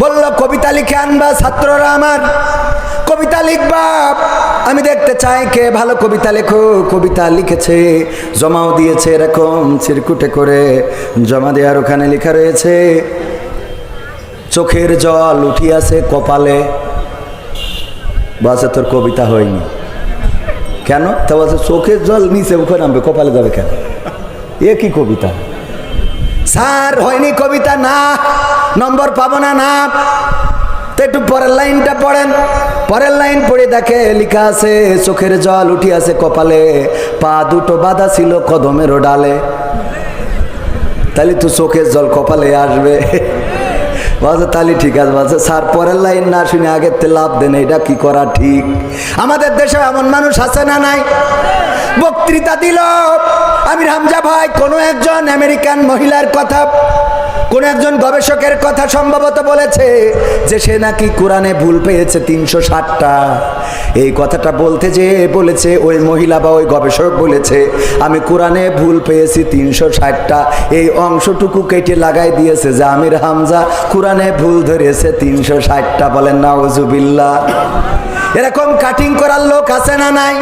বলল কবিতা লিখে আনবা ছাত্ররা আমার, কবিতা লিখবা, আমি দেখতে চাই কে ভালো কবিতা লেখো। কবিতা লিখেছে, জমাও দিয়েছে, এরকম চিরকুটে করে জমা দেওয়ার ওখানে লেখা রয়েছে চোখের জল উঠিয়াছে কপালে। বলছে তোর কবিতা হয়নি কেন? তা বলছে চোখের জল নিচে উঠে নামবে, কপালে যাবে কেন? এ কি কবিতা স্যার? হয়নি কবিতা, না নম্বর পাবো না। না তো একটু পরের লাইনটা পড়েন। পরের লাইন পড়ে দেখে লেখা আছে চোখের জল উঠিয়াছে কপালে, পা দুটো বাঁধা ছিল কদমের ডালে। তাহলে তো চোখের জল কপালে আসবে। বলছে তাহলে ঠিক আছে। বলছে স্যার পরের লাইন না শুনে আগের তে লাভ দেন, এটা কি করা ঠিক? আমাদের দেশে এমন মানুষ আছে না নাই? বক্তৃতা দিল আমির হামজা ভাই কোন একজন আমেরিকান মহিলার কথা, কোন একজন গবেষকের কথা সম্ভবত বলেছে যে সে নাকি কোরআনে ভুল পেয়েছে 360টা। এই কথাটা বলতে যে বলেছে ওই মহিলা বা ওই গবেষক বলেছে আমি কোরআনে ভুল পেয়েছি 360টা। এই অংশটুকু কেটে লাগাই দিয়েছে যে আমির হামজা কোরআনে ভুল ধরেছে 360টা। বলেন নাউজুবিল্লাহ। এরকম কাটিং করার লোক আছে না নাই?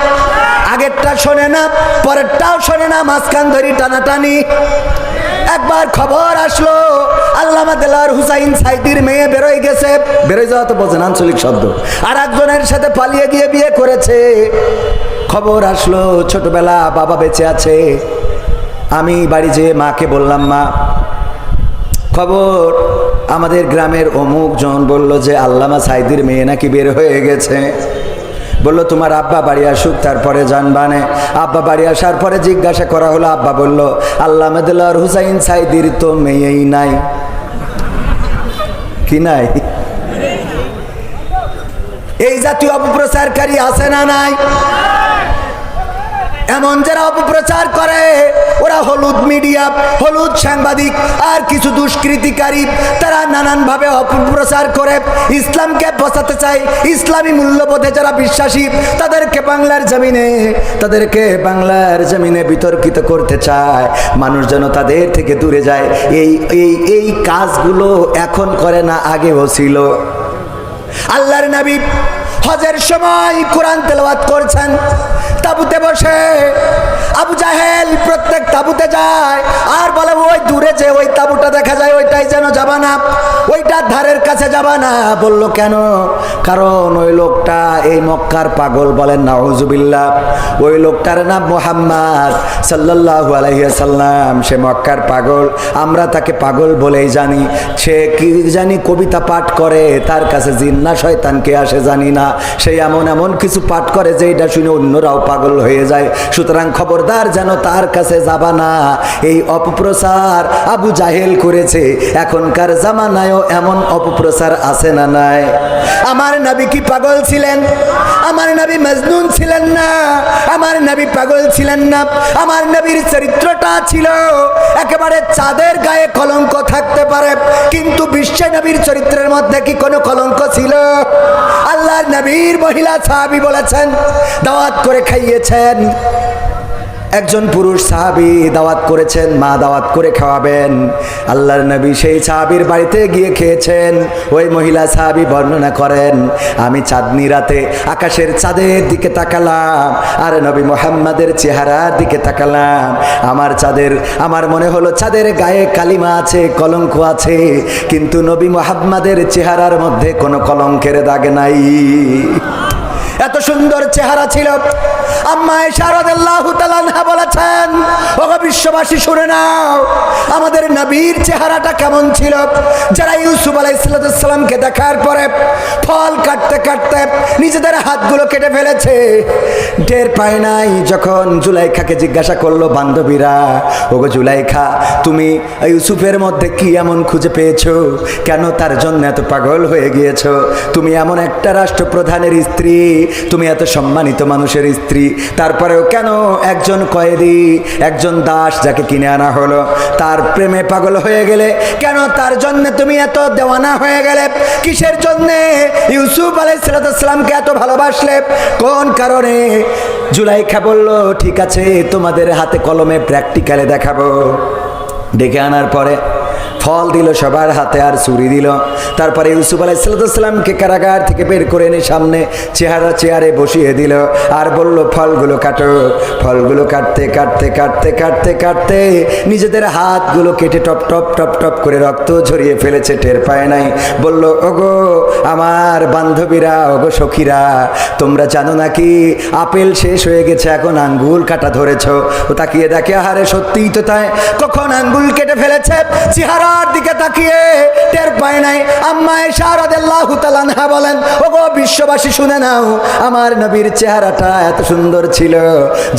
আগেরটা শোনে না, পরেরটাও শোনে না, মাঝখান ধরি টানাটানি। একবার খবর আসলো আল্লামা দেলাওয়ার হুসাইন সাইদির মেয়ে বেরোয় গেছে। বেরোয় যাওয়া তো বোঝেন আঞ্চলিক শব্দ। আর একজনের সাথে পালিয়ে গিয়ে বিয়ে করেছে। খবর আসলো ছোটবেলা বাবা বেঁচে আছে। আমি বাড়ি যেয়ে মাকে বললাম, মা খবর আমাদের গ্রামের অমুক জন বলল যে আল্লামা সাইদির মেয়ে নাকি বের হয়ে গেছে। বললো তোমার আব্বা বাড়ি আসুক তারপরে জানবানে। আব্বা বাড়ি আসার পরে জিজ্ঞাসা করা হলো, আব্বা বলল আল্লামা দেলাওয়ার হুসাইন সাইদির তো মেয়েই নাই। কি নাই? এই জাতীয় অপপ্রচারকারী আছে না নাই? এমন যারা অপপ্রচার করে ওরা হলুদ মিডিয়া, হলুদ সাংবাদিক আর কিছু দুষ্কৃতিকারী, তারা নানানভাবে অপপ্রচার করে ইসলামকে বসাতে চায়। ইসলামী মূল্যবোধে যারা বিশ্বাসী তাদেরকে বাংলার জমিনে বিতর্কিত করতে চায়। মানুষ যেন তাদের থেকে দূরে যায়। এই কাজগুলো এখন করে না, আগেও ছিল। আল্লাহর নবী হজের সময় কোরআন তেলাওয়াত করছেন তাবুতে বসে। আবু জাহেল প্রত্যেক তাবুতে যায় আর বলে ওই দূরে যে ওই তাবুটা দেখা যায় ওইটাই যেন যাবা না, ওইটার ধারের কাছে যাবা না। বলল কেন? কারণ ওই লোকটা এই মক্কার পাগল। বলেন নাউজুবিল্লাহ। ওই লোকটার নাম মুহাম্মদ সাল্লাল্লাহু আলাইহি ওয়াসাল্লাম। সে মক্কার পাগল, আমরা তাকে পাগল বলেই জানি। সে কি জানি কবিতা পাঠ করে, তার কাছে জিন্না শয়তানকে আসে জানি না। সে এমন কিছু পাঠ করে যে এটা শুনে অন্যরাও পাগল হয়ে যায়। সুতরাং খবরদার যেন তার কাছে যাবা না। এই অপপ্রচার আবু জাহেল করেছে। এখনকার জামানায়ও এমন অপপ্রচার আছে না নাই? আমার নবী কি পাগল ছিলেন? আমার নবী মজনুন ছিলেন না, আমার নবী পাগল ছিলেন না। আমার নবীর চরিত্রটা ছিল একেবারে চাঁদের গায়ে কলঙ্ক থাকতে পারে, কিন্তু বিশ্ব নবীর চরিত্রের মধ্যে কি কোনো কলঙ্ক ছিল? আল্লাহর নবীর মহিলা সাহাবী বলেছেন, দাওয়াত করে খাইয়েছেন। একজন পুরুষ সাহাবী দাওয়াত করেছেন, মা দাওয়াত করে খাওয়াবেন। আল্লাহর নবী সেই সাহাবীর বাড়িতে গিয়ে খেয়েছেন। ওই মহিলা সাহাবী বর্ণনা করেন, আমি চাঁদনি রাতে আকাশের চাঁদের দিকে তাকালাম আর নবী মুহাম্মাদের চেহারার দিকে তাকালাম। আমার মনে হলো চাঁদের গায়ে কালিমা আছে, কলঙ্ক আছে, কিন্তু নবী মুহাম্মাদের চেহারার মধ্যে কোনো কলঙ্কের দাগ নাই। এত সুন্দর চেহারা ছিল। আম্মা আয়েশা রাদিয়াল্লাহু তাআলা আনহা বলেছেন, ওগো বিশ্ববাসী শুনে নাও আমাদের নবীর চেহারাটা কেমন ছিল। যারা ইউসুফ আলাইহিস সালামকে দেখার পরে ফল কাটতে কাটতে নিজেদের হাতগুলো কেটে ফেলেছে, টের পায় নাই। যখন জুলাইখাকে জিজ্ঞাসা করলো বান্ধবীরা, ওগো জুলাইখা তুমি ইউসুফের মধ্যে কি এমন খুঁজে পেয়েছো? কেন তার জন্য এত পাগল হয়ে গিয়েছো? তুমি এমন একটা রাষ্ট্রপ্রধানের স্ত্রী, তুমি এত সম্মানিত মানুষের স্ত্রী, তারপরেও কেন একজন কয়েদি, একজন দাস যাকে কিনে আনা হলো তার প্রেমে পাগল হয়ে গেলে? কেন তার জন্য তুমি এত দেওয়ানা হয়ে গেলে? কিসের জন্য ইউসুফ আলাইহিস সালামকে এত ভালোবাসলে? কোন কারণে? জুলাইখা বলল, ঠিক আছে তোমাদের হাতে কলমে প্র্যাকটিক্যালে দেখাবো। ডেকে আনার পরে ফল দিল সবার হাতে আর ছুরি দিল। তারপরে ইউসুফ আলাইহিসসালামকে কারাগার থেকে বের করে এনে সামনে চেয়ারে বসিয়ে দিল আর বলল ফলগুলো কাটো। ফলগুলো কাটতে কাটতে কাটতে কাটতে কাটতে নিজেদের হাতগুলো কেটে টপ টপ টপ টপ করে রক্ত ঝরিয়ে ফেলেছে, টের পায় নাই। বলল ওগো আমার বান্ধবীরা, ওগো সখীরা, তোমরা জানো নাকি আপেল শেষ হয়ে গেছে, এখন আঙ্গুল কাটা ধরেছ। ও তাকিয়ে দেখে আহারে সত্যিই তো তাই, কখন আঙ্গুল কেটে ফেলেছে চেহারার দিকে তাকিয়ে টের পায় নাই। আম্মা আয়েশা রাদিয়াল্লাহু তাআলা আনহা বলেন, ওগো বিশ্ববাসী শুনে নাও, আমার নবীর চেহারাটা এত সুন্দর ছিল,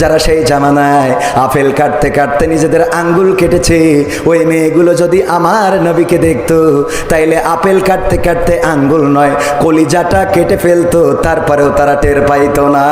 যারা সেই জামানায় আপেল কাটতে কাটতে নিজেদের আঙ্গুল কেটেছে, ওই মেয়েগুলো যদি আমার নবীকে দেখতো তাইলে আপেল কাটতে কাটতে আঙ্গুল নয় কলিজাটা কেটে ফেলতো, তারপরেও তারা টের পাইতো না।